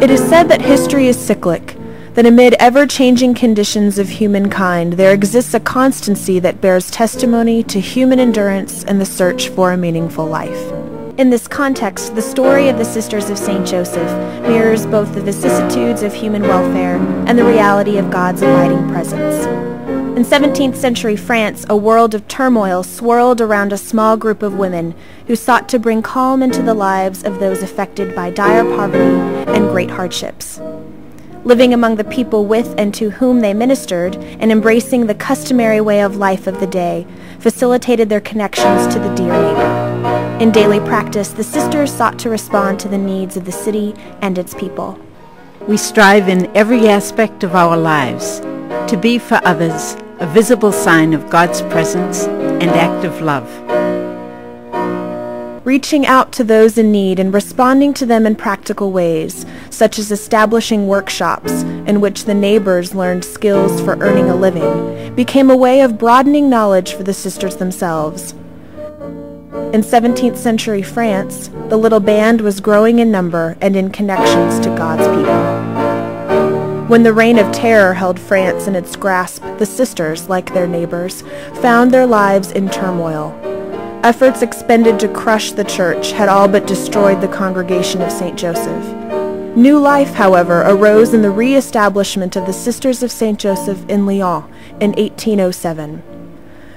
It is said that history is cyclic, that amid ever-changing conditions of humankind, there exists a constancy that bears testimony to human endurance and the search for a meaningful life. In this context, the story of the Sisters of St. Joseph mirrors both the vicissitudes of human welfare and the reality of God's abiding presence. In 17th century France, a world of turmoil swirled around a small group of women who sought to bring calm into the lives of those affected by dire poverty and great hardships. Living among the people with and to whom they ministered, and embracing the customary way of life of the day, facilitated their connections to the dear neighbor. In daily practice, the sisters sought to respond to the needs of the city and its people. We strive in every aspect of our lives to be for others a visible sign of God's presence and active love. Reaching out to those in need and responding to them in practical ways, such as establishing workshops in which the neighbors learned skills for earning a living, became a way of broadening knowledge for the sisters themselves. In 17th century France, the little band was growing in number and in connections to God's people. When the Reign of Terror held France in its grasp, the sisters, like their neighbors, found their lives in turmoil. Efforts expended to crush the church had all but destroyed the Congregation of St. Joseph. New life, however, arose in the re-establishment of the Sisters of St. Joseph in Lyon in 1807.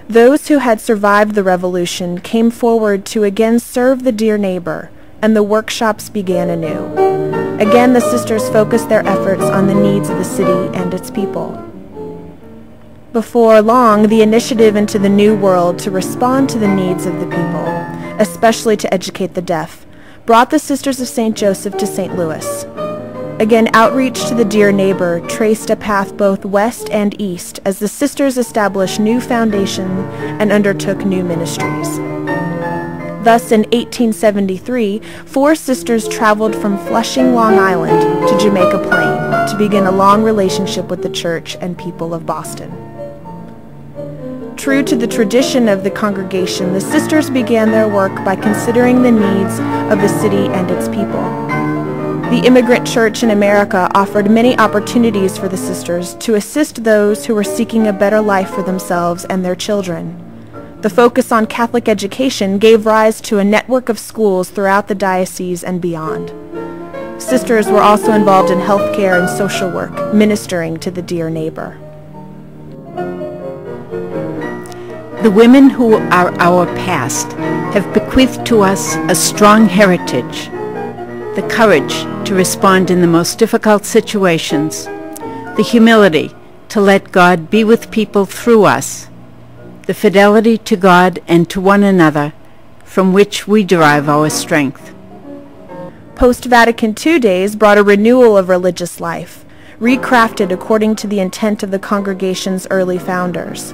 Those who had survived the revolution came forward to again serve the dear neighbor, and the workshops began anew. Again, the sisters focused their efforts on the needs of the city and its people. Before long, the initiative into the New World to respond to the needs of the people, especially to educate the deaf, brought the Sisters of St. Joseph to St. Louis. Again, outreach to the dear neighbor traced a path both west and east as the sisters established new foundations and undertook new ministries. Thus, in 1873, 4 sisters traveled from Flushing, Long Island to Jamaica Plain to begin a long relationship with the church and people of Boston. True to the tradition of the congregation, the sisters began their work by considering the needs of the city and its people. The immigrant church in America offered many opportunities for the sisters to assist those who were seeking a better life for themselves and their children. The focus on Catholic education gave rise to a network of schools throughout the diocese and beyond. Sisters were also involved in healthcare and social work, ministering to the dear neighbor. The women who are our past have bequeathed to us a strong heritage, the courage to respond in the most difficult situations, the humility to let God be with people through us, the fidelity to God and to one another, from which we derive our strength. Post-Vatican II days brought a renewal of religious life, recrafted according to the intent of the congregation's early founders.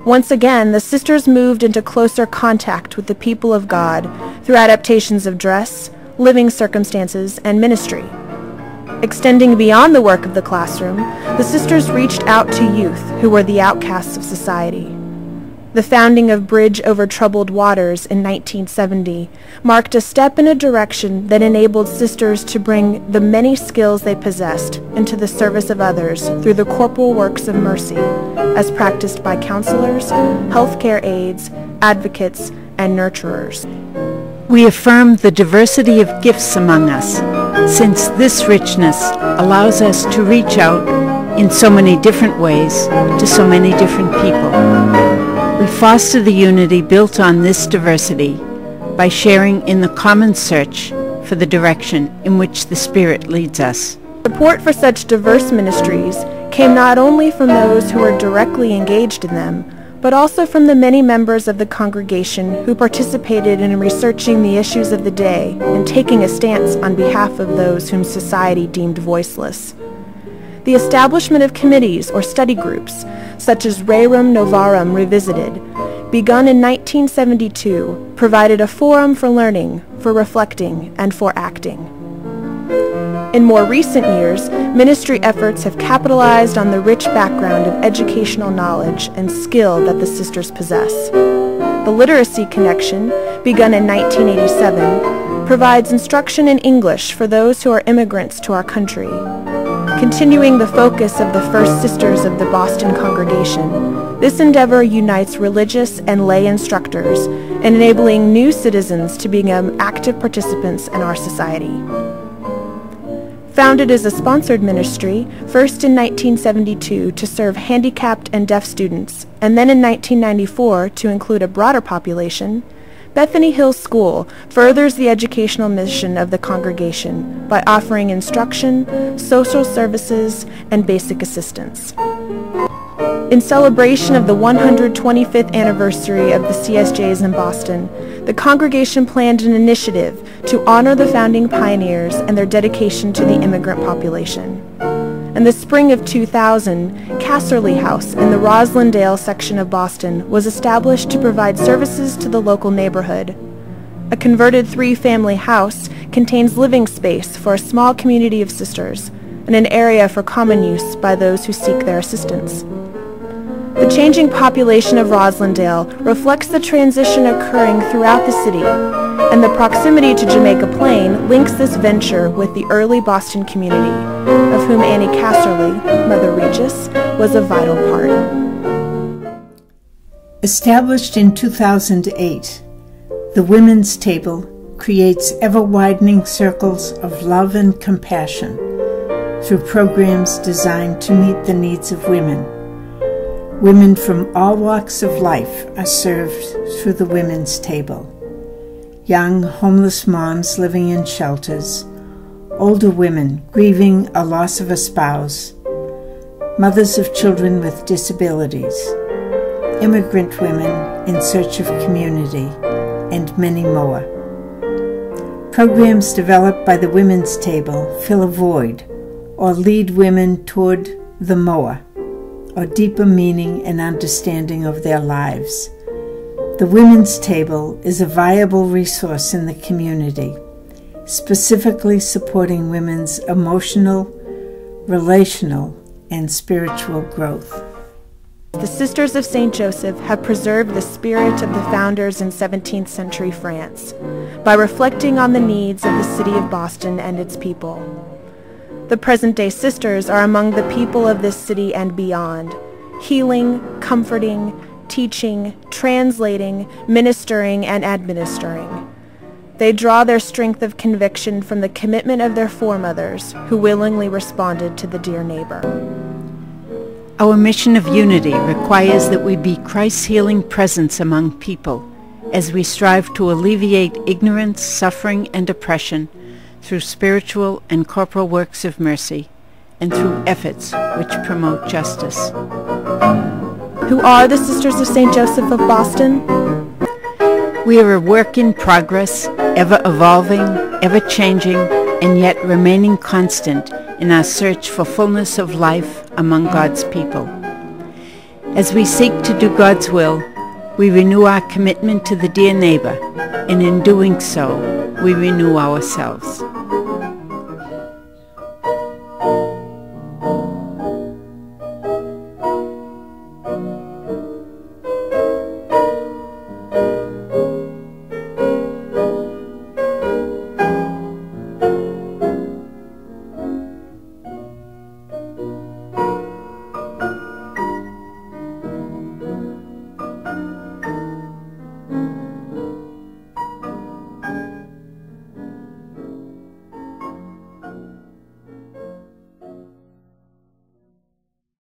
Once again, the sisters moved into closer contact with the people of God through adaptations of dress, living circumstances, and ministry. Extending beyond the work of the classroom, the sisters reached out to youth who were the outcasts of society. The founding of Bridge Over Troubled Waters in 1970 marked a step in a direction that enabled sisters to bring the many skills they possessed into the service of others through the corporal works of mercy, as practiced by counselors, healthcare aides, advocates, and nurturers. We affirm the diversity of gifts among us, since this richness allows us to reach out in so many different ways to so many different people. We foster the unity built on this diversity by sharing in the common search for the direction in which the Spirit leads us. Support for such diverse ministries came not only from those who were directly engaged in them, but also from the many members of the congregation who participated in researching the issues of the day and taking a stance on behalf of those whom society deemed voiceless. The establishment of committees or study groups, such as Rerum Novarum Revisited, begun in 1972, provided a forum for learning, for reflecting, and for acting. In more recent years, ministry efforts have capitalized on the rich background of educational knowledge and skill that the sisters possess. The Literacy Connection, begun in 1987, provides instruction in English for those who are immigrants to our country. Continuing the focus of the first sisters of the Boston congregation, this endeavor unites religious and lay instructors in enabling new citizens to become active participants in our society. Founded as a sponsored ministry, first in 1972 to serve handicapped and deaf students, and then in 1994 to include a broader population, Bethany Hills School furthers the educational mission of the congregation by offering instruction, social services, and basic assistance. In celebration of the 125th anniversary of the CSJs in Boston, the congregation planned an initiative to honor the founding pioneers and their dedication to the immigrant population. In the spring of 2000, Casserly House in the Roslindale section of Boston was established to provide services to the local neighborhood. A converted three-family house contains living space for a small community of sisters and an area for common use by those who seek their assistance. The changing population of Roslindale reflects the transition occurring throughout the city, and the proximity to Jamaica Plain links this venture with the early Boston community, of whom Annie Casserly, Mother Regis, was a vital part. Established in 2008, the Women's Table creates ever-widening circles of love and compassion through programs designed to meet the needs of women. Women from all walks of life are served through the Women's Table. Young, homeless moms living in shelters, older women grieving a loss of a spouse, mothers of children with disabilities, immigrant women in search of community, and many more. Programs developed by the Women's Table fill a void or lead women toward the more, or deeper meaning and understanding of their lives. The Women's Table is a viable resource in the community, specifically supporting women's emotional, relational, and spiritual growth. The Sisters of St. Joseph have preserved the spirit of the founders in 17th century France by reflecting on the needs of the city of Boston and its people. The present-day sisters are among the people of this city and beyond, healing, comforting, teaching, translating, ministering, and administering. They draw their strength of conviction from the commitment of their foremothers, who willingly responded to the dear neighbor. Our mission of unity requires that we be Christ's healing presence among people as we strive to alleviate ignorance, suffering, and oppression through spiritual and corporal works of mercy, and through efforts which promote justice. Who are the Sisters of St. Joseph of Boston? We are a work in progress, ever evolving, ever changing, and yet remaining constant in our search for fullness of life among God's people. As we seek to do God's will, we renew our commitment to the dear neighbor, and in doing so, we renew ourselves.